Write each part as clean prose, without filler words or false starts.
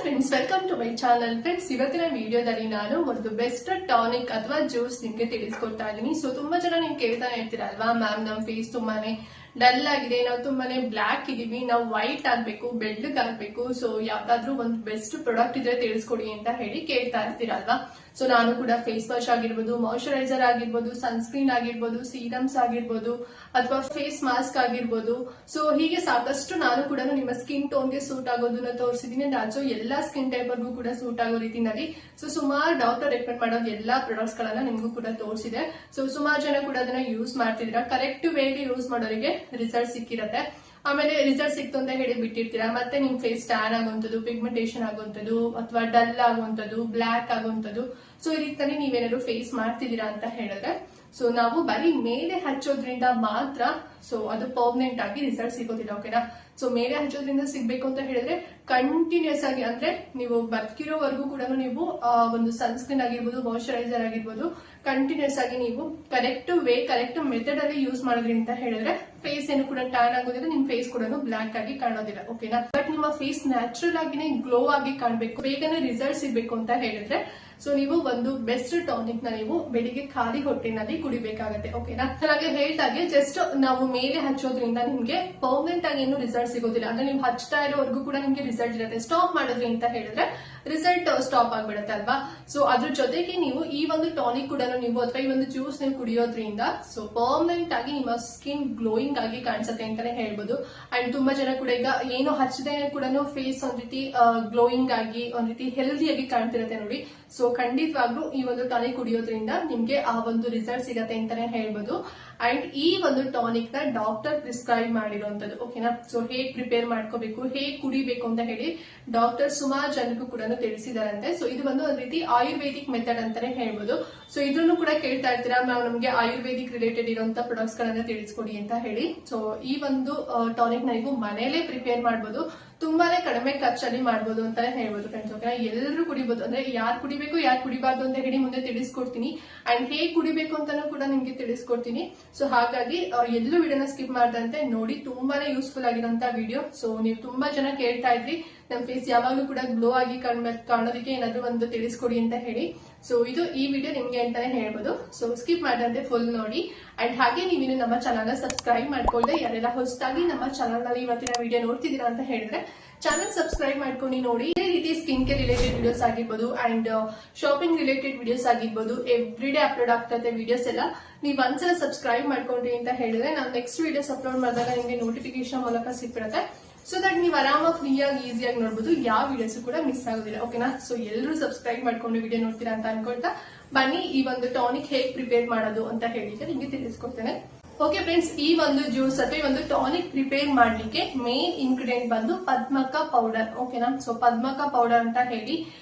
Friends, welcome to my channel. Friends, ಇವತ್ತಿನ ವಿಡಿಯೋದಲ್ಲಿ ನಾನು ಒಂದು ಬೆಸ್ಟ್ ಟಾನಿಕ್ ಅಥವಾ ಜ್ಯೂಸ್ ನಿಮ್ಗೆ ತಿಳಿಸ್ಕೊಡ್ತಾ ಇದ್ದೀನಿ. ಸೊ ತುಂಬಾ ಜನ ನೀವು ಕೇಳ್ತಾನೆ ಇರ್ತೀರಾ ಅಲ್ವಾ, ಮ್ಯಾಮ್ ನಮ್ ಫೇಸ್ ತುಂಬಾನೇ ಡಲ್ ಆಗಿದೆ, ನಾವು ತುಂಬಾನೇ ಬ್ಲಾಕ್ ಇದೀವಿ, ನಾವು ವೈಟ್ ಆಗ್ಬೇಕು, ಬೆಳ್ಳಗ್ ಆಗ್ಬೇಕು, ಸೊ ಯಾವ್ದಾದ್ರು ಒಂದು ಬೆಸ್ಟ್ ಪ್ರಾಡಕ್ಟ್ ಇದ್ರೆ ತಿಳಿಸ್ಕೊಡಿ ಅಂತ ಹೇಳಿ ಕೇಳ್ತಾ ಇರ್ತೀರಲ್ವಾ. ಸೊ ನಾನು ಕೂಡ ಫೇಸ್ ವಾಶ್ ಆಗಿರ್ಬೋದು, ಮಾಯಿಶ್ಚರೈಸರ್ ಆಗಿರ್ಬೋದು, ಸನ್ಸ್ಕ್ರೀನ್ ಆಗಿರ್ಬೋದು, ಸೀರಮ್ಸ್ ಆಗಿರ್ಬೋದು, ಅಥವಾ ಫೇಸ್ ಮಾಸ್ಕ್ ಆಗಿರ್ಬೋದು, ಸೊ ಹೀಗೆ ಸಾಕಷ್ಟು ನಾನು ಕೂಡ ನಿಮ್ಮ ಸ್ಕಿನ್ ಟೋನ್ಗೆ ಸೂಟ್ ಆಗೋದನ್ನ ತೋರಿಸಿದೀನಿ. ಆಲ್ಸೋ ಎಲ್ಲಾ ಸ್ಕಿನ್ ಟೈಪ್ಗೂ ಕೂಡ ಸೂಟ್ ಆಗೋ ರೀತಿನಲ್ಲಿ ಸೊ ಸುಮಾರು ಡಾಕ್ಟರ್ ರೆಕಮೆಂಡ್ ಮಾಡೋ ಎಲ್ಲಾ ಪ್ರಾಡಕ್ಟ್ಸ್ ಗಳನ್ನ ನಿಮ್ಗೂ ಕೂಡ ತೋರಿಸಿದೆ. ಸೊ ಸುಮಾರು ಜನ ಕೂಡ ಅದನ್ನ ಯೂಸ್ ಮಾಡ್ತಿದ್ದೀರಾ. ಕರೆಕ್ಟ್ ವೇಗೆ ಯೂಸ್ ಮಾಡೋರಿಗೆ ರಿಸಲ್ಟ್ ಸಿಕ್ಕಿರತ್ತೆ. ಆಮೇಲೆ ರಿಸಲ್ಟ್ ಸಿಕ್ತು ಅಂತ ಹೇಳಿ ಬಿಟ್ಟಿರ್ತೀರಾ, ಮತ್ತೆ ನಿಮ್ ಫೇಸ್ ಟ್ಯಾನ್ ಆಗುವಂಥದ್ದು, ಪಿಗ್ಮೆಂಟೇಷನ್ ಆಗುವಂಥದ್ದು, ಅಥವಾ ಡಲ್ ಆಗುವಂಥದ್ದು, ಬ್ಲಾಕ್ ಆಗುವಂಥದ್ದು, ಸೊ ಈ ರೀತಿ ನೀವೇನಾದ್ರು ಫೇಸ್ ಮಾಡ್ತಿದ್ದೀರಾ ಅಂತ ಹೇಳಿದ್ರೆ ಸೊ ನಾವು ಬರೀ ಮೇಲೆ ಹಚ್ಚೋದ್ರಿಂದ ಮಾತ್ರ ಸೊ ಅದು ಪರ್ಮನೆಂಟ್ ಆಗಿ ರಿಸಲ್ಟ್ ಸಿಗೋದಿಲ್ಲ. ಓಕೆನಾ? ಸೊ ಮೇಲೆ ಹಚ್ಚೋದ್ರಿಂದ ಸಿಗ್ಬೇಕು ಅಂತ ಹೇಳಿದ್ರೆ ಕಂಟಿನ್ಯೂಸ್ ಆಗಿ, ಅಂದ್ರೆ ನೀವು ಬದುಕಿರೋವರೆಗೂ ಕೂಡ ನೀವು ಒಂದು ಸನ್ಸ್ಕ್ರೀನ್ ಆಗಿರ್ಬೋದು, ಮಾಯಿಶ್ಚರೈಸರ್ ಆಗಿರ್ಬೋದು, ಕಂಟಿನ್ಯೂಸ್ ಆಗಿ ನೀವು ಕರೆಕ್ಟ್ ವೇ, ಕರೆಕ್ಟ್ ಮೆಥಡ್ ಅಲ್ಲಿ ಯೂಸ್ ಮಾಡೋದ್ರಿಂದ ಹೇಳಿದ್ರೆ ಫೇಸ್ ಏನು ಕೂಡ ಟ್ಯಾನ್ ಆಗೋದಿಲ್ಲ, ನಿಮ್ ಫೇಸ್ ಕೂಡ ಬ್ಲಾಕ್ ಆಗಿ ಕಾಣೋದಿಲ್ಲ. ಓಕೆನಾ? ಬಟ್ ನಿಮ್ಮ ಫೇಸ್ ನ್ಯಾಚುರಲ್ ಆಗಿನೇ ಗ್ಲೋ ಆಗಿ ಕಾಣ್ಬೇಕು, ಬೇಗನೆ ರಿಸಲ್ಟ್ ಸಿಗ್ಬೇಕು ಅಂತ ಹೇಳಿದ್ರೆ ಸೊ ನೀವು ಒಂದು ಬೆಸ್ಟ್ ಟಾನಿಕ್ ನ ನೀವು ಬೆಳಿಗ್ಗೆ ಖಾಲಿ ಹೊಟ್ಟೆನಲ್ಲಿ ಕುಡಿಬೇಕಾಗತ್ತೆ. ಓಕೆನಾ? ಹಾಗೆ ಹೇಳ್ದಾಗೆ ಜಸ್ಟ್ ನಾವು ಮೇಲೆ ಹಚ್ಚೋದ್ರಿಂದ ನಿಮ್ಗೆ ಪರ್ಮನೆಂಟ್ ಆಗಿ ಏನು ರಿಸಲ್ಟ್ ಸಿಗೋದಿಲ್ಲ. ಅಂದ್ರೆ ನೀವು ಹಚ್ತಾ ಇರೋವರೆಗೂ ಕೂಡ ನಿಮ್ಗೆ ರಿಸಲ್ಟ್ ಇರುತ್ತೆ. ಸ್ಟಾಪ್ ಮಾಡಿದ್ರಿ ಅಂತ ಹೇಳಿದ್ರೆ ರಿಸಲ್ಟ್ ಸ್ಟಾಪ್ ಆಗ್ಬಿಡುತ್ತೆ ಅಲ್ವಾ. ಸೊ ಅದ್ರ ಜೊತೆಗೆ ನೀವು ಈ ಒಂದು ಟಾನಿಕ್ ಕೂಡ ನೀವು ಅಥವಾ ಈ ಒಂದು ಜ್ಯೂಸ್ ನೀವು ಕುಡಿಯೋದ್ರಿಂದ ಸೊ ಪರ್ಮನೆಂಟ್ ಆಗಿ ನಿಮ್ಮ ಸ್ಕಿನ್ ಗ್ಲೋಯಿಂಗ್ ಆಗಿ ಕಾಣಿಸುತ್ತೆ ಅಂತಾನೆ ಹೇಳ್ಬೋದು. ಅಂಡ್ ತುಂಬಾ ಜನ ಕೂಡ ಈಗ ಏನು ಹಚ್ಚದೇನೆ ಕೂಡ ಫೇಸ್ ಒಂದ್ ರೀತಿ ಗ್ಲೋಯಿಂಗ್ ಆಗಿ ಒಂದ್ ರೀತಿ ಹೆಲ್ದಿಯಾಗಿ ಕಾಣ್ತಿರತ್ತೆ ನೋಡಿ. ಸೊ ಖಂಡಿತವಾಗ್ಲೂ ಈ ಒಂದು ಟಾನಿಕ್ ಕುಡಿಯೋದ್ರಿಂದ ನಿಮ್ಗೆ ಆ ಒಂದು ರಿಸಲ್ಟ್ ಸಿಗತ್ತೆ ಅಂತಾನೆ ಹೇಳ್ಬೋದು. ಅಂಡ್ ಈ ಒಂದು ಟಾನಿಕ್ ನ ಡಾಕ್ಟರ್ ಪ್ರಿಸ್ಕ್ರೈಬ್ ಮಾಡಿರುವಂತದ್ದು. ಓಕೆನಾ? ಸೊ ಹೇಗ್ ಪ್ರಿಪೇರ್ ಮಾಡ್ಕೋಬೇಕು, ಹೇಗ್ ಕುಡಿಬೇಕು ಅಂತ ಹೇಳಿ ಡಾಕ್ಟರ್ ಸುಮಾರು ಜನಕ್ಕೂ ಕೂಡ ತಿಳಿಸಿದಾರಂತೆ. ಸೊ ಇದು ಒಂದು ರೀತಿ ಆಯುರ್ವೇದಿಕ್ ಮೆಥಡ್ ಅಂತಾನೆ ಹೇಳ್ಬೋದು. ಸೊ ಇದನ್ನು ಕೂಡ ಕೇಳ್ತಾ ಇರ್ತೀರಾ, ನಾವು ನಮ್ಗೆ ಆಯುರ್ವೇದಿಕ್ ರಿಲೇಟೆಡ್ ಇರುವಂತ ಪ್ರಾಡಕ್ಟ್ಸ್ ಗಳನ್ನ ತಿಳಿಸ್ಕೊಡಿ ಅಂತ ಹೇಳಿ. ಸೊ ಈ ಒಂದು ಟಾನಿಕ್ ನ ನೀವು ಮನೆಯಲ್ಲೇ ಪ್ರಿಪೇರ್ ಮಾಡಬಹುದು, ತುಂಬಾನೇ ಕಡಿಮೆ ಖರ್ಚಲ್ಲಿ ಮಾಡಬಹುದು ಅಂತಾನೆ ಹೇಳ್ಬೋದು ಫ್ರೆಂಡ್ಸ್. ಓಕೆನಾ? ಎಲ್ಲರೂ ಕುಡಿಬಹುದು, ಅಂದ್ರೆ ಯಾರು ಕುಡಿಬೇಕು ಯಾರು ಕುಡಿಬಾರ್ದು ಅಂತ ಹೇಳಿ ಮುಂದೆ ತಿಳಿಸ್ಕೊಡ್ತೀನಿ. ಅಂಡ್ ಹೇಗ್ ಕುಡಿಬೇಕು ಅಂತಾನು ಕೂಡ ನಿಮ್ಗೆ ತಿಳಿಸ್ಕೊಡ್ತೀನಿ. ಸೊ ಹಾಗಾಗಿ ಎಲ್ಲೂ ವಿಡಿಯೋನ ಸ್ಕಿಪ್ ಮಾಡದಂತೆ ನೋಡಿ, ತುಂಬಾನೇ ಯೂಸ್ಫುಲ್ ಆಗಿರುವಂತ ವಿಡಿಯೋ. ಸೊ ನೀವು ತುಂಬಾ ಜನ ಕೇಳ್ತಾ ಇದ್ರಿ ನಮ್ ಫೇಸ್ ಯಾವಾಗ್ಲೂ ಕೂಡ ಗ್ಲೋ ಆಗಿ ಕಾಣೋದಕ್ಕೆ ಏನಾದ್ರು ಒಂದು ತಿಳಿಸ್ಕೊಡಿ ಅಂತ ಹೇಳಿ. ಸೊ ಇದು ಈ ವಿಡಿಯೋ ನಿಮ್ಗೆ ಅಂತಾನೆ ಹೇಳ್ಬೋದು. ಸೊ ಸ್ಕಿಪ್ ಮಾಡದಂತೆ ಫುಲ್ ನೋಡಿ. ಅಂಡ್ ಹಾಗೆ ನೀವಿನ್ನು ನಮ್ಮ ಚಾನಲ್ ನ ಸಬ್ಸ್ಕ್ರೈಬ್ ಮಾಡ್ಕೊಳ್ಳದೆ ಯಾರೆಲ್ಲ ಹೊಸದಾಗಿ ನಮ್ಮ ಚಾನಲ್ ನಲ್ಲಿ ಇವತ್ತಿನ ವಿಡಿಯೋ ನೋಡ್ತಿದ್ದೀರಾ ಅಂತ ಹೇಳಿದ್ರೆ ಚಾನಲ್ ಸಬ್ಸ್ಕ್ರೈಬ್ ಮಾಡ್ಕೊಂಡು ನೋಡಿ. ಇದೇ ರೀತಿ ಸ್ಕಿನ್ ಕೇರ್ ರಿಲೇಟೆಡ್ ವಿಡಿಯೋಸ್ ಆಗಿರ್ಬೋದು, ಅಂಡ್ ಶಾಪಿಂಗ್ ರಿಲೇಟೆಡ್ ವಿಡಿಯೋಸ್ ಆಗಿರ್ಬೋದು, ಎವ್ರಿ ಡೇ ಅಪ್ಲೋಡ್ ಆಗ್ತದೆ ವಿಡಿಯೋಸ್ ಎಲ್ಲ. ನೀವು ಒಂದ್ಸಲ ಸಬ್ಸ್ಕ್ರೈಬ್ ಮಾಡ್ಕೊಂಡ್ರಿ ಅಂತ ಹೇಳಿದ್ರೆ ನಾವು ನೆಕ್ಸ್ಟ್ ವಿಡಿಯೋಸ್ ಅಪ್ಲೋಡ್ ಮಾಡಿದಾಗ ನಿಮಗೆ ನೋಟಿಫಿಕೇಶನ್ ಮೂಲಕ ಸಿಕ್ಬಿಡುತ್ತೆ. ಸೊ ದಟ್ ನೀವು ಆರಾಮಾಗಿ ಫ್ರೀಯಾಗಿ ಈಸಿಯಾಗಿ ನೋಡ್ಬೋದು, ಯಾವ ವಿಡಿಯೋಸ್ ಕೂಡ ಮಿಸ್ ಆಗೋದಿಲ್ಲ. ಓಕೆನಾ? ಸೊ ಎಲ್ಲರೂ ಸಬ್ಸ್ಕ್ರೈಬ್ ಮಾಡ್ಕೊಂಡು ವಿಡಿಯೋ ನೋಡ್ತೀರಾ ಅಂತ ಅನ್ಕೊಳ್ತಾ ಬನ್ನಿ ಈ ಒಂದು ಟಾನಿಕ್ ಹೇಗ್ ಪ್ರಿಪೇರ್ ಮಾಡೋದು ಅಂತ ಹೇಳಿದ್ರೆ ನಿಮ್ಗೆ ತಿಳಿಸ್ಕೊಡ್ತೇನೆ. ಓಕೆ ಫ್ರೆಂಡ್ಸ್, ಈ ಒಂದು ಜ್ಯೂಸ್ ಅಥವಾ ಈ ಒಂದು ಟಾನಿಕ್ ಪ್ರಿಪೇರ್ ಮಾಡ್ಲಿಕ್ಕೆ ಮೇನ್ ಇಂಗ್ರೀಡಿಯೆಂಟ್ ಬಂದು ಪದ್ಮಕ ಪೌಡರ್. ಓಕೆನಾ? ಸೊ ಪದ್ಮಕ ಪೌಡರ್ ಅಂತ ಹೇಳಿ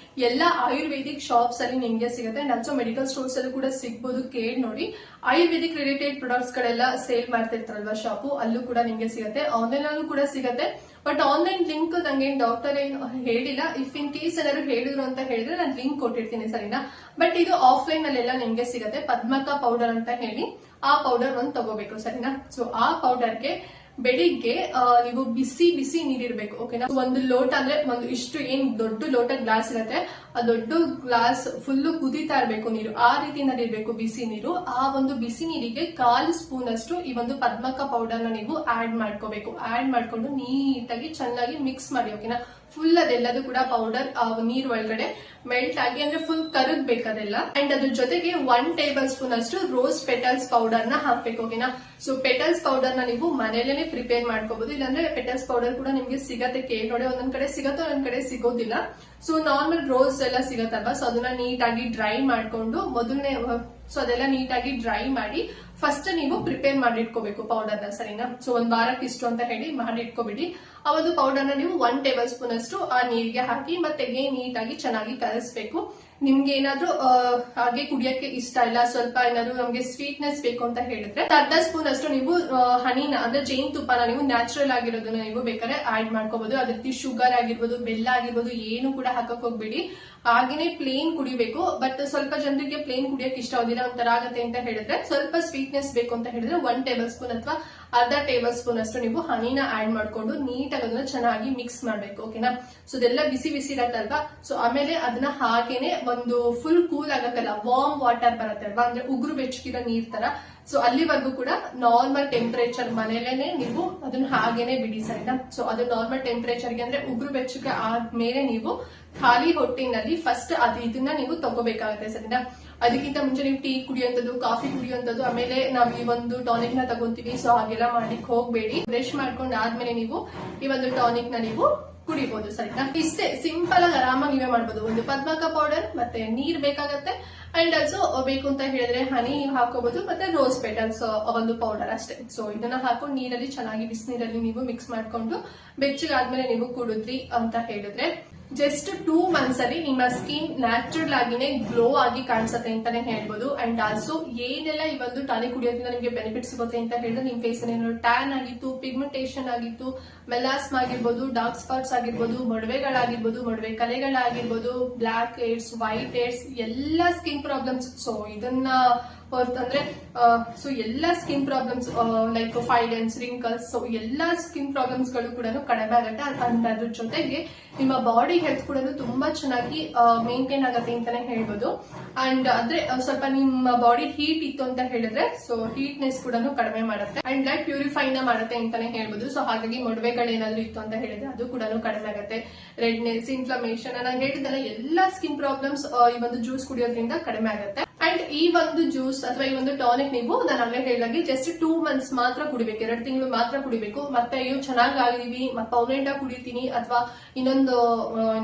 ಎಲ್ಲಾ ಆಯುರ್ವೇದಿಕ್ ಶಾಪ್ಸ್ ಅಲ್ಲಿ ನಿಮ್ಗೆ ಸಿಗುತ್ತೆ. ಅಂಡ್ ಆಲ್ಸೋ ಮೆಡಿಕಲ್ ಸ್ಟೋರ್ಸ್ ಅಲ್ಲೂ ಕೂಡ ಸಿಗ್ಬೋದು, ಕೇಳಿ ನೋಡಿ. ಆಯುರ್ವೇದಿಕ್ ರಿಲೇಟೆಡ್ ಪ್ರಾಡಕ್ಟ್ಸ್ ಗಳೆಲ್ಲ ಸೇಲ್ ಮಾಡ್ತಿರ್ತಾರಲ್ವಾ ಶಾಪು, ಅಲ್ಲೂ ಕೂಡ ನಿಮ್ಗೆ ಸಿಗುತ್ತೆ. ಆನ್ಲೈನ್ ಅಲ್ಲೂ ಕೂಡ ಸಿಗುತ್ತೆ. ಬಟ್ ಆನ್ಲೈನ್ ಲಿಂಕ್ ನಂಗೆ ಡಾಕ್ಟರ್ ಏನು ಹೇಳಿಲ್ಲ. ಇಫ್ ಇನ್ ಕೇಸ್ ಏನಾದ್ರು ಹೇಳಿದ್ರು ಅಂತ ಹೇಳಿದ್ರೆ ನಾನು ಲಿಂಕ್ ಕೊಟ್ಟಿರ್ತೀನಿ, ಸರಿನಾ? ಬಟ್ ಇದು ಆಫ್ಲೈನ್ ಅಲ್ಲೆಲ್ಲ ನಿಮ್ಗೆ ಸಿಗುತ್ತೆ. ಪದ್ಮಕ ಪೌಡರ್ ಅಂತ ಹೇಳಿ ಆ ಪೌಡರ್ ಒಂದು ತಗೋಬೇಕು, ಸರಿನಾ? ಸೊ ಆ ಪೌಡರ್ಗೆ ಬೆಳಿಗ್ಗೆ ನೀವು ಬಿಸಿ ಬಿಸಿ ನೀರಿರ್ಬೇಕು. ಓಕೆನಾ? ಒಂದು ಲೋಟ ಅಂದ್ರೆ ಒಂದು ಇಷ್ಟು ಏನ್ ದೊಡ್ಡ ಲೋಟ ಗ್ಲಾಸ್ ಇರುತ್ತೆ, ಆ ದೊಡ್ಡ ಗ್ಲಾಸ್ ಫುಲ್ ಕುದೀತಾ ಇರ್ಬೇಕು ನೀರು, ಆ ರೀತಿನಲ್ಲಿ ಇರ್ಬೇಕು ಬಿಸಿ ನೀರು. ಆ ಒಂದು ಬಿಸಿ ನೀರಿಗೆ 1/4 ಸ್ಪೂನ್ ಅಷ್ಟು ಈ ಒಂದು ಪದ್ಮಕ ಪೌಡರ್ ನ ನೀವು ಆಡ್ ಮಾಡ್ಕೋಬೇಕು. ಆಡ್ ಮಾಡ್ಕೊಂಡು ನೀಟಾಗಿ ಚೆನ್ನಾಗಿ ಮಿಕ್ಸ್ ಮಾಡಿ. ಓಕೆನಾ? ಫುಲ್ ಅದೆಲ್ಲದು ಕೂಡ ಪೌಡರ್ ನೀರ್ ಒಳಗಡೆ ಮೆಲ್ಟ್ ಆಗಿ, ಅಂದ್ರೆ ಫುಲ್ ಕರಗ್ಬೇಕು ಅದೆಲ್ಲ. ಅಂಡ್ ಅದ್ರ ಜೊತೆಗೆ 1 ಟೇಬಲ್ ಸ್ಪೂನ್ ಅಷ್ಟು ರೋಸ್ ಪೆಟಲ್ಸ್ ಪೌಡರ್ ನ ಹಾಕ್ಬೇಕು. ಓಕೆನಾ? ಸೊ ಪೆಟಲ್ಸ್ ಪೌಡರ್ ನ ನೀವು ಮನೆಯಲ್ಲೇ ಪ್ರಿಪೇರ್ ಮಾಡ್ಕೋಬಹುದು, ಇಲ್ಲಾಂದ್ರೆ ಪೆಟಲ್ಸ್ ಪೌಡರ್ ಕೂಡ ನಿಮ್ಗೆ ಸಿಗತ್ತೆ, ಕೇಳಿ ನೋಡಿ. ಒಂದೊಂದ್ ಕಡೆ ಸಿಗತ್ತೋ ಒಂದೊಂದ್ ಕಡೆ ಸಿಗೋದಿಲ್ಲ. ಸೊ ನಾರ್ಮಲ್ ರೋಸ್ ಎಲ್ಲ ಸಿಗತ್ತಲ್ವಾ, ಸೊ ಅದನ್ನ ನೀಟಾಗಿ ಡ್ರೈ ಮಾಡ್ಕೊಂಡು ಮೊದಲನೇ ಸೊ ಅದೆಲ್ಲ ನೀಟಾಗಿ ಡ್ರೈ ಮಾಡಿ ಫಸ್ಟ್ ನೀವು ಪ್ರಿಪೇರ್ ಮಾಡಿಟ್ಕೋಬೇಕು ಪೌಡರ್ ನ, ಸರಿನಾ? ಸೊ ಒಂದ್ ವಾರಕ್ಕೆ ಇಷ್ಟು ಅಂತ ಹೇಳಿ ಮಾಡಿಟ್ಕೋಬಿಡಿ. ಆ ಒಂದು ಪೌಡರ್ ನ ನೀವು 1 ಟೇಬಲ್ ಸ್ಪೂನ್ ಅಷ್ಟು ಆ ನೀರಿಗೆ ಹಾಕಿ ಮತ್ತೆ ನೀಟಾಗಿ ಚೆನ್ನಾಗಿ ಕಲಿಸ್ಬೇಕು. ನಿಮ್ಗೆ ಏನಾದ್ರೂ ಹಾಗೆ ಕುಡಿಯಕ್ಕೆ ಇಷ್ಟ ಇಲ್ಲ, ಸ್ವಲ್ಪ ಏನಾದ್ರು ನಮ್ಗೆ ಸ್ವೀಟ್ನೆಸ್ ಬೇಕು ಅಂತ ಹೇಳಿದ್ರೆ ಅರ್ಧ ಸ್ಪೂನ್ ಅಷ್ಟು ನೀವು ಹನಿನ ಅಂದ್ರೆ ಜೇನುತುಪ್ಪನ ನೀವು ನ್ಯಾಚುರಲ್ ಆಗಿರೋದನ್ನ ನೀವು ಬೇಕಾದ್ರೆ ಆಡ್ ಮಾಡ್ಕೋಬಹುದು. ಅದ್ರ ಜೊತೆ ಶುಗರ್ ಆಗಿರ್ಬೋದು, ಬೆಲ್ಲ ಆಗಿರ್ಬೋದು ಏನು ಕೂಡ ಹಾಕಕ್ ಹೋಗ್ಬೇಡಿ. ಹಾಗೇನೆ ಪ್ಲೇನ್ ಕುಡಿಬೇಕು. ಬಟ್ ಸ್ವಲ್ಪ ಜನರಿಗೆ ಪ್ಲೇನ್ ಕುಡಿಯಕ್ಕೆ ಇಷ್ಟ ಆಗೋದಿಲ್ಲ, ಒಂಥರ ಆಗತ್ತೆ ಅಂತ ಹೇಳಿದ್ರೆ ಸ್ವಲ್ಪ ಸ್ವೀಟ್ನೆಸ್ ಬೇಕು ಅಂತ ಹೇಳಿದ್ರೆ 1 ಟೇಬಲ್ ಸ್ಪೂನ್ ಅಥವಾ ಅರ್ಧ ಟೇಬಲ್ ಸ್ಪೂನ್ ಅಷ್ಟು ನೀವು ಹನಿನ ಆಡ್ ಮಾಡ್ಕೊಂಡು ನೀಟಾಗಿ ಅದನ್ನ ಚೆನ್ನಾಗಿ ಮಿಕ್ಸ್ ಮಾಡ್ಬೇಕು. ಓಕೆನಾ. ಸೊ ಇದೆಲ್ಲ ಬಿಸಿ ಬಿಸಿ ಇರತ್ತಲ್ವಾ. ಸೊ ಆಮೇಲೆ ಅದನ್ನ ಹಾಗೇನೆ ಒಂದು ಫುಲ್ ಕೂಲ್ ಆಗಕ್ಕಲ್ಲ, ವಾರ್ಮ್ ವಾಟರ್ ಬರುತ್ತೆ ಅಲ್ವಾ, ಅಂದ್ರೆ ಉಗುರು ಬೆಚ್ಚಗಿರೋ ನೀರ್ ತರ. ಸೊ ಅಲ್ಲಿವರೆಗೂ ಕೂಡ ನಾರ್ಮಲ್ ಟೆಂಪರೇಚರ್ ಮನೇಲೇನೆ ನೀವು ಅದನ್ನ ಹಾಗೇನೆ ಬಿಡಿ ಸರಿನಾ. ಸೊ ಅದು ನಾರ್ಮಲ್ ಟೆಂಪರೇಚರ್ಗೆ ಅಂದ್ರೆ ಉಗುರು ಬೆಚ್ಚಗೆ ಆದ್ಮೇಲೆ ನೀವು ಖಾಲಿ ಹೊಟ್ಟೆನಲ್ಲಿ ಫಸ್ಟ್ ಇದನ್ನ ನೀವು ತಗೋಬೇಕಾಗುತ್ತೆ ಸರಿನಾ. ಅದಕ್ಕಿಂತ ಮುಂಚೆ ನೀವು ಟೀ ಕುಡಿಯುವಂತದ್ದು, ಕಾಫಿ ಕುಡಿಯುವಂತದ್ದು, ಆಮೇಲೆ ನಾವ್ ಈ ಒಂದು ಟಾನಿಕ್ ನ ತಗೊಂತೀವಿ, ಸೊ ಹಾಗೆಲ್ಲ ಮಾಡ್ಲಿಕ್ಕೆ ಹೋಗ್ಬೇಡಿ. ಬ್ರಷ್ ಮಾಡ್ಕೊಂಡ್ ಆದ್ಮೇಲೆ ನೀವು ಈ ಒಂದು ಟಾನಿಕ್ ನ ನೀವು ಕುಡಿಬಹುದು ಸರಿನಾ. ಇಷ್ಟೇ ಸಿಂಪಲ್ ಆಗಿ ಆರಾಮಾಗಿ ನೀವೇ ಮಾಡ್ಬೋದು. ಒಂದು ಪದ್ಮಕ ಪೌಡರ್ ಮತ್ತೆ ನೀರ್ ಬೇಕಾಗತ್ತೆ, ಅಂಡ್ ಆಲ್ಸೋ ಬೇಕು ಅಂತ ಹೇಳಿದ್ರೆ ಹನಿ ಹಾಕೋಬಹುದು, ಮತ್ತೆ ರೋಸ್ ಪೆಟಲ್ಸ್ ಒಂದು ಪೌಡರ್ ಅಷ್ಟೇ. ಸೊ ಇದನ್ನ ಹಾಕೊಂಡು ನೀರಲ್ಲಿ ಚೆನ್ನಾಗಿ ಬಿಸಿನೀರಲ್ಲಿ ನೀವು ಮಿಕ್ಸ್ ಮಾಡ್ಕೊಂಡು ಬೆಚ್ಚಗಾದ್ಮೇಲೆ ನೀವು ಕುಡಿದ್ರಿ ಅಂತ ಹೇಳಿದ್ರೆ ಜಸ್ಟ್ 2 ಮಂತ್ಸ್ ಅಲ್ಲಿ ನಿಮ್ಮ ಸ್ಕಿನ್ ನ್ಯಾಚುರಲ್ ಆಗಿನೇ ಗ್ಲೋ ಆಗಿ ಕಾಣಿಸುತ್ತೆ ಅಂತಾನೆ ಹೇಳ್ಬೋದು. ಅಂಡ್ ಆಲ್ಸೋ ಏನೆಲ್ಲ ಈ ಒಂದು ಟಾನಿಕ್ ಕುಡಿಯೋದ್ರಿಂದ ನಿಮಗೆ ಬೆನಿಫಿಟ್ ಸಿಗುತ್ತೆ ಅಂತ ಹೇಳಿದ್ರೆ ನಿಮ್ ಫೇಸ್ ಏನಾದ್ರು ಟ್ಯಾನ್ ಆಗಿತ್ತು, ಪಿಗ್ಮೆಂಟೇಷನ್ ಆಗಿತ್ತು, ಮೆಲಾಸ್ಮ್ ಆಗಿರ್ಬೋದು, ಡಾರ್ಕ್ ಸ್ಪಾಟ್ಸ್ ಆಗಿರ್ಬೋದು, ಮೊಡವೆಗಳಾಗಿರ್ಬೋದು, ಮೊಡವೆ ಕಲೆಗಳಾಗಿರ್ಬೋದು, ಬ್ಲಾಕ್ ಹೇಡ್ಸ್, ವೈಟ್ ಹೇಡ್ಸ್, ಎಲ್ಲಾ ಸ್ಕಿನ್ ಪ್ರಾಬ್ಲಮ್ಸ್. ಸೊ ಇದನ್ನ ಹೊರತಂದ್ರೆ ಸೊ ಎಲ್ಲಾ skin problems like fine lines, wrinkles, so ಎಲ್ಲಾ ಸ್ಕಿನ್ ಪ್ರಾಬ್ಲಮ್ಸ್ ಗಳು ಕೂಡ ಕಡಿಮೆ ಆಗುತ್ತೆ. ಅದ್ರ ಜೊತೆಗೆ ನಿಮ್ಮ ಬಾಡಿ ಹೆಲ್ತ್ ಕೂಡ ತುಂಬಾ ಚೆನ್ನಾಗಿ ಮೇಂಟೈನ್ ಆಗುತ್ತೆ ಅಂತಾನೆ ಹೇಳ್ಬೋದು. ಅಂಡ್ ಅಂದ್ರೆ ಸ್ವಲ್ಪ ನಿಮ್ಮ ಬಾಡಿ ಹೀಟ್ ಇತ್ತು ಅಂತ ಹೇಳಿದ್ರೆ ಸೊ ಹೀಟ್ನೆಸ್ ಕೂಡ ಕಡಿಮೆ ಮಾಡುತ್ತೆ ಅಂಡ್ ಬ್ಲಡ್ ಪ್ಯೂರಿಫೈ ನ ಮಾಡುತ್ತೆ ಅಂತಾನೆ ಹೇಳ್ಬೋದು. ಸೊ ಹಾಗಾಗಿ ಮೊಡವೆಗಳೇನಾದ್ರೂ ಇತ್ತು ಅಂತ ಹೇಳಿದ್ರೆ ಅದು ಕೂಡ ಕಡಿಮೆ ಆಗುತ್ತೆ. ರೆಡ್ನೆಸ್, ಇನ್ಫ್ಲಮೇಷನ್ ನಾನು ಹೇಳಿದ್ದಲ್ಲ, ಎಲ್ಲಾ ಸ್ಕಿನ್ ಪ್ರಾಬ್ಲಮ್ಸ್ ಈ ಒಂದು ಜ್ಯೂಸ್ ಕುಡಿಯೋದ್ರಿಂದ ಕಡಿಮೆ ಆಗುತ್ತೆ. ಅಂಡ್ ಈ ಒಂದು ಜ್ಯೂಸ್ ಅಥವಾ ಈ ಒಂದು ಟಾನಿಕ್ ನೀವು ನಾನು ಆಗಲೇ ಹೇಳಿದಾಗೆ ಜಸ್ಟ್ 2 ಮಂತ್ಸ್ ಮಾತ್ರ ಕುಡಿಬೇಕು, 2 ತಿಂಗಳು ಮಾತ್ರ ಕುಡಿಬೇಕು. ಮತ್ತೆ ಅಯ್ಯೋ ಚೆನ್ನಾಗಿ ಆಗಿದೀವಿ ಮತ್ತೆ ಪರ್ಮನೆಂಟ್ ಆಗಿ ಕುಡಿತೀನಿ ಅಥವಾ ಇನ್ನೊಂದು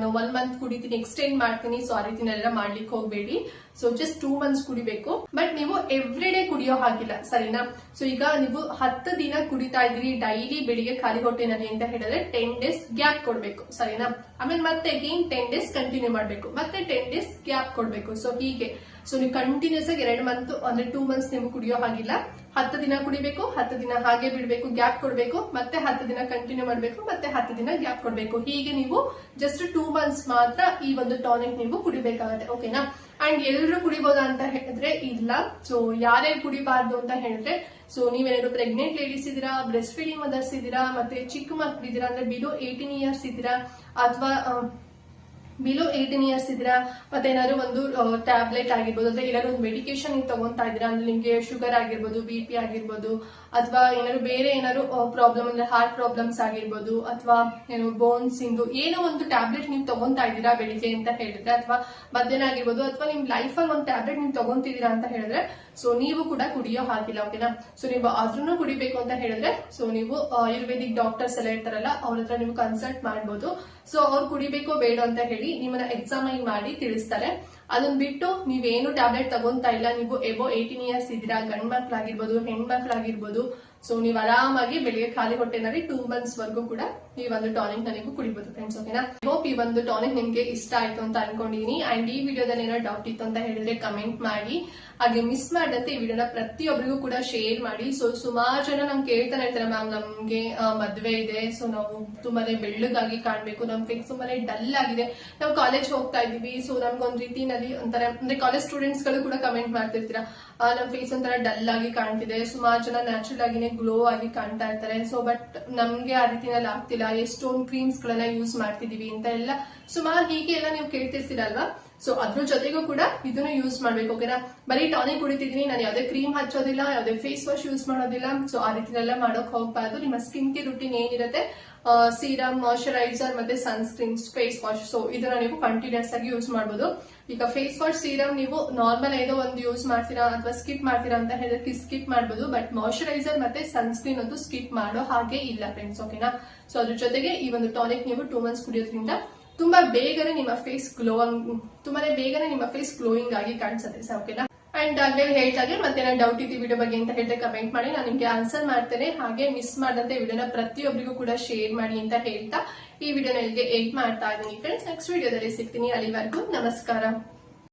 1 ಮಂತ್ ಕುಡಿತೀನಿ, ಎಕ್ಸ್ಟೆಂಡ್ ಮಾಡ್ತೀನಿ, ಸೊ ಆ ರೀತಿನೆಲ್ಲ ಮಾಡ್ಲಿಕ್ಕೆ ಹೋಗ್ಬೇಡಿ. ಸೊ ಜಸ್ಟ್ 2 ಮಂತ್ಸ್ ಕುಡಿಬೇಕು. ಬಟ್ ನೀವು ಎವ್ರಿ ಡೇ ಕುಡಿಯೋ ಹಾಗಿಲ್ಲ ಸರಿನಾ. ಸೊ ಈಗ ನೀವು 10 ದಿನ ಕುಡಿತಾ ಇದೀರಿ ಡೈಲಿ ಬೆಳಿಗ್ಗೆ ಖಾಲಿ ಹೊಟ್ಟೆನಲ್ಲಿ ಅಂತ ಹೇಳಿದ್ರೆ 10 ಡೇಸ್ ಗ್ಯಾಪ್ ಕೊಡ್ಬೇಕು ಸರಿನಾ. ಆಮೇಲೆ ಮತ್ತೆ ಅಗೇನ್ 10 ಡೇಸ್ ಕಂಟಿನ್ಯೂ ಮಾಡ್ಬೇಕು, ಮತ್ತೆ 10 ಡೇಸ್ ಗ್ಯಾಪ್ ಕೊಡ್ಬೇಕು. ಸೊ ಹೀಗೆ ಸೊ ನೀವು ಕಂಟಿನ್ಯೂಸ್ ಆಗಿ 2 ಮಂತ್ ಅಂದ್ರೆ 2 ಮಂತ್ಸ್ ನೀವು ಕುಡಿಯೋ ಹಾಗಿಲ್ಲ. 10 ದಿನ ಕುಡಿಬೇಕು, 10 ದಿನ ಹಾಗೆ ಬಿಡ್ಬೇಕು, ಗ್ಯಾಪ್ ಕೊಡ್ಬೇಕು, ಮತ್ತೆ 10 ದಿನ ಕಂಟಿನ್ಯೂ ಮಾಡ್ಬೇಕು, ಮತ್ತೆ 10 ದಿನ ಗ್ಯಾಪ್ ಕೊಡ್ಬೇಕು. ಹೀಗೆ ನೀವು ಜಸ್ಟ್ 2 ಮಂತ್ಸ್ ಮಾತ್ರ ಈ ಒಂದು ಟಾನಿಕ್ ನೀವು ಕುಡಿಬೇಕಾಗತ್ತೆ. ಓಕೆನಾ. ಅಂಡ್ ಎಲ್ಲರೂ ಕುಡಿಬಹುದಾ ಅಂತ ಹೇಳಿದ್ರೆ ಇಲ್ಲ. ಸೊ ಯಾರ್ಯಾರು ಕುಡಿಬಾರ್ದು ಅಂತ ಹೇಳಿದ್ರೆ ಸೊ ನೀವೇನಾದ್ರು ಪ್ರೆಗ್ನೆಂಟ್ ಲೇಡೀಸ್ ಇದೀರಾ, ಬ್ರೆಸ್ಟ್ ಫೀಡಿಂಗ್ ಮದರ್ಸ್ ಇದೀರಾ, ಮತ್ತೆ ಚಿಕ್ಕ ಮಕ್ಳು ಇದೀರಾ ಅಂದ್ರೆ ಬಿಲೋ 18 ಇಯರ್ಸ್ ಇದೀರಾ, ಅಥವಾ ಬಿಲೋ 18 ಇಯರ್ಸ್ ಇದ್ದೀರಾ, ಮತ್ತೆ ಏನಾದ್ರು ಒಂದು ಟ್ಯಾಬ್ಲೆಟ್ ಆಗಿರ್ಬೋದು ಅಂದ್ರೆ ಏನಾದ್ರು ಒಂದು ಮೆಡಿಕೇಶನ್ ನೀವು ತಗೊಂತಾ ಇದ್ದೀರಾ ಅಂದ್ರೆ ನಿಮ್ಗೆ ಶುಗರ್ ಆಗಿರ್ಬೋದು, BP ಆಗಿರ್ಬೋದು, ಅಥವಾ ಏನಾದ್ರು ಬೇರೆ ಏನಾದ್ರು ಪ್ರಾಬ್ಲಮ್ ಅಂದ್ರೆ ಹಾರ್ಟ್ ಪ್ರಾಬ್ಲಮ್ಸ್ ಆಗಿರ್ಬೋದು, ಅಥವಾ ಏನು ಬೋನ್ಸ್ ಇಂದು ಏನೋ ಒಂದು ಟ್ಯಾಬ್ಲೆಟ್ ನೀವು ತಗೊಂತಾ ಇದ್ದೀರಾ ಬೆಳಿಗ್ಗೆ ಅಂತ ಹೇಳಿದ್ರೆ, ಅಥವಾ ಮಧ್ಯಾಹ್ನ ಆಗಿರ್ಬೋದು, ಅಥವಾ ನಿಮ್ ಲೈಫ್ ಅಲ್ಲಿ ಒಂದು ಟ್ಯಾಬ್ಲೆಟ್ ನೀವು ತಗೊಂತಿದ್ದೀರಾ ಅಂತ ಹೇಳಿದ್ರೆ ಸೊ ನೀವು ಕೂಡ ಕುಡಿಯೋ ಹಾಕಿಲ್ಲ. ಓಕೆನಾ. ಸೊ ನೀವು ಅದ್ರೂ ಕುಡಿಬೇಕು ಅಂತ ಹೇಳಿದ್ರೆ ಸೊ ನೀವು ಆಯುರ್ವೇದಿಕ್ ಡಾಕ್ಟರ್ಸ್ ಎಲ್ಲ ಇರ್ತಾರಲ್ಲ ಅವ್ರ ಹತ್ರ ನೀವು ಕನ್ಸಲ್ಟ್ ಮಾಡ್ಬೋದು. ಸೊ ಅವ್ರು ಕುಡಿಬೇಕೋ ಬೇಡ ಅಂತ ಹೇಳಿ ನಿಮ್ಮನ್ನ ಎಕ್ಸಾಮೈನ್ ಮಾಡಿ ತಿಳಿಸ್ತಾರೆ. ಅದನ್ನ ಬಿಟ್ಟು ನೀವೇನು ಟ್ಯಾಬ್ಲೆಟ್ ತಗೊಂತಾ ಇಲ್ಲ, ನೀವು ಎಬೋ 18 ಇಯರ್ಸ್ ಇದ್ದೀರಾ, ಗಂಡ್ ಮಕ್ಳಾಗಿರ್ಬೋದು, ಹೆಣ್ಮಕ್ಳಾಗಿರ್ಬೋದು, ಸೊ ನೀವು ಆರಾಮಾಗಿ ಬೆಳಿಗ್ಗೆ ಖಾಲಿ ಹೊಟ್ಟೆನಲ್ಲಿ 2 ಮಂತ್ಸ್ ವರ್ಗೂ ಕೂಡ ಈ ಒಂದು ಟಾನಿಕ್ ನ ನೀವು ಕುಡಿಬಹುದು ಫ್ರೆಂಡ್ಸ್. ಓಕೆನಾ. ಹೋಪ್ ಈ ಒಂದು ಟಾನಿಕ್ ನಿಮ್ಗೆ ಇಷ್ಟ ಆಯ್ತು ಅಂತ ಅನ್ಕೊಂಡಿದೀನಿ. ಅಂಡ್ ಈ ವಿಡಿಯೋದಲ್ಲಿ ಏನೋ ಡೌಟ್ ಇತ್ತು ಅಂತ ಹೇಳಿದ್ರೆ ಕಮೆಂಟ್ ಮಾಡಿ, ಹಾಗೆ ಮಿಸ್ ಮಾಡದಂತೆ ಈ ವಿಡಿಯೋನ ಪ್ರತಿಯೊಬ್ಬರಿಗೂ ಕೂಡ ಶೇರ್ ಮಾಡಿ. ಸೊ ಸುಮಾರು ಜನ ನಮ್ಗೆ ಕೇಳ್ತಾನೆ ಇರ್ತಾರೆ, ಮ್ಯಾಮ್ ನಮ್ಗೆ ಮದ್ವೆ ಇದೆ, ಸೊ ನಾವು ತುಂಬಾನೇ ಬೆಳ್ಳಗಾಗಿ ಕಾಣ್ಬೇಕು, ನಮ್ ಫೇಸ್ ತುಂಬಾನೇ ಡಲ್ ಆಗಿದೆ, ನಾವು ಕಾಲೇಜ್ ಹೋಗ್ತಾ ಇದೀವಿ, ಸೊ ನಮ್ಗೊಂದ್ ರೀತಿನಲ್ಲಿ ಒಂಥರ ಅಂದ್ರೆ ಕಾಲೇಜ್ ಸ್ಟೂಡೆಂಟ್ಸ್ ಗಳು ಕೂಡ ಕಮೆಂಟ್ ಮಾಡ್ತಿರ್ತೀರಾ, ನಮ್ ಫೇಸ್ ಒಂಥರ ಡಲ್ ಆಗಿ ಕಾಣ್ತಿದೆ, ಸುಮಾರು ಜನ ನ್ಯಾಚುರಲ್ ಆಗಿನೇ ಗ್ಲೋ ಆಗಿ ಕಾಣ್ತಾ ಇರ್ತಾರೆ. ಸೊ ಬಟ್ ನಮ್ಗೆ ಆ ರೀತಿನಲ್ಲಿ ಆಗ್ತಿಲ್ಲ, ಎಷ್ಟೊಂದು ಕ್ರೀಮ್ಸ್ ಗಳನ್ನ ಯೂಸ್ ಮಾಡ್ತಿದೀವಿ ಅಂತ ಎಲ್ಲ ಸುಮಾರು ಹೀಗೆ ಎಲ್ಲ ನೀವು ಕೇಳ್ತಿರ್ತೀರಲ್ವಾ. ಸೊ ಅದ್ರ ಜೊತೆಗೂ ಕೂಡ ಇದನ್ನು ಯೂಸ್ ಮಾಡ್ಬೇಕು. ಓಕೆನಾ. ಬರೀ ಟಾನಿಕ್ ಕುಡಿತಿದೀನಿ, ನಾನು ಯಾವ್ದೇ ಕ್ರೀಮ್ ಹಚ್ಚೋದಿಲ್ಲ, ಯಾವ್ದೇ ಫೇಸ್ ವಾಶ್ ಯೂಸ್ ಮಾಡೋದಿಲ್ಲ, ಸೊ ಆ ರೀತಿನೆಲ್ಲ ಮಾಡೋಕ್ ಹೋಗ್ಬಾರ್ದು. ನಿಮ್ಮ ಸ್ಕಿನ್ ಕೇರ್ ರುಟೀನ್ ಏನಿರುತ್ತೆ, ಸೀರಮ್, ಮಾಯಶ್ಚರೈಸರ್ ಮತ್ತೆ ಸನ್ಸ್ಕ್ರೀನ್, ಫೇಸ್ ವಾಶ್, ಸೊ ಇದನ್ನ ನೀವು ಕಂಟಿನ್ಯೂಸ್ ಆಗಿ ಯೂಸ್ ಮಾಡಬಹುದು. ಈಗ ಫೇಸ್ ವಾಶ್, ಸೀರಮ್ ನೀವು ನಾರ್ಮಲ್ ಏನೋ ಒಂದು ಯೂಸ್ ಮಾಡ್ತೀರಾ ಅಥವಾ ಸ್ಕಿಪ್ ಮಾಡ್ತೀರಾ ಅಂತ ಹೇಳಿದ್ರೆ ಸ್ಕಿಪ್ ಮಾಡಬಹುದು. ಬಟ್ ಮಾಯಶ್ಚರೈಸರ್ ಮತ್ತೆ ಸನ್ಸ್ಕ್ರೀನ್ ಅಂತೂ ಸ್ಕಿಪ್ ಮಾಡೋ ಹಾಗೆ ಇಲ್ಲ ಫ್ರೆಂಡ್ಸ್. ಓಕೆನಾ. ಸೊ ಅದ್ರ ಜೊತೆಗೆ ಈ ಒಂದು ಟಾನಿಕ್ ನೀವು 2 ಮಂತ್ಸ್ ಕುಡಿಯೋದ್ರಿಂದ ತುಂಬಾ ಬೇಗನೆ ನಿಮ್ಮ ಫೇಸ್ ತುಂಬಾನೇ ಬೇಗನೆ ನಿಮ್ಮ ಫೇಸ್ ಗ್ಲೋಯಿಂಗ್ ಆಗಿ ಕಾಣಿಸುತ್ತೆ. ಓಕೆನಾ. ಅಂಡ್ ಹಾಗೆ ಹೇಳ್ತಾರೆ ಮತ್ತೆ ಡೌಟ್ ಇದೆ ವಿಡಿಯೋ ಬಗ್ಗೆ ಅಂತ ಹೇಳಿದ್ರೆ ಕಮೆಂಟ್ ಮಾಡಿ, ನಾನು ನಿಮ್ಗೆ ಆನ್ಸರ್ ಮಾಡ್ತೇನೆ. ಹಾಗೆ ಮಿಸ್ ಮಾಡದಂತೆ ವಿಡಿಯೋನ ಪ್ರತಿಯೊಬ್ಬರಿಗೂ ಕೂಡ ಶೇರ್ ಮಾಡಿ ಅಂತ ಹೇಳ್ತಾ ಈ ವಿಡಿಯೋನ ಇಲ್ಲಿಗೆ ಎಂಡ್ ಮಾಡ್ತಾ ಇದ್ದೀನಿ ಫ್ರೆಂಡ್ಸ್. ನೆಕ್ಸ್ಟ್ ವಿಡಿಯೋದಲ್ಲಿ ಸಿಗ್ತೀನಿ. ಅಲ್ಲಿವರೆಗೂ ನಮಸ್ಕಾರ.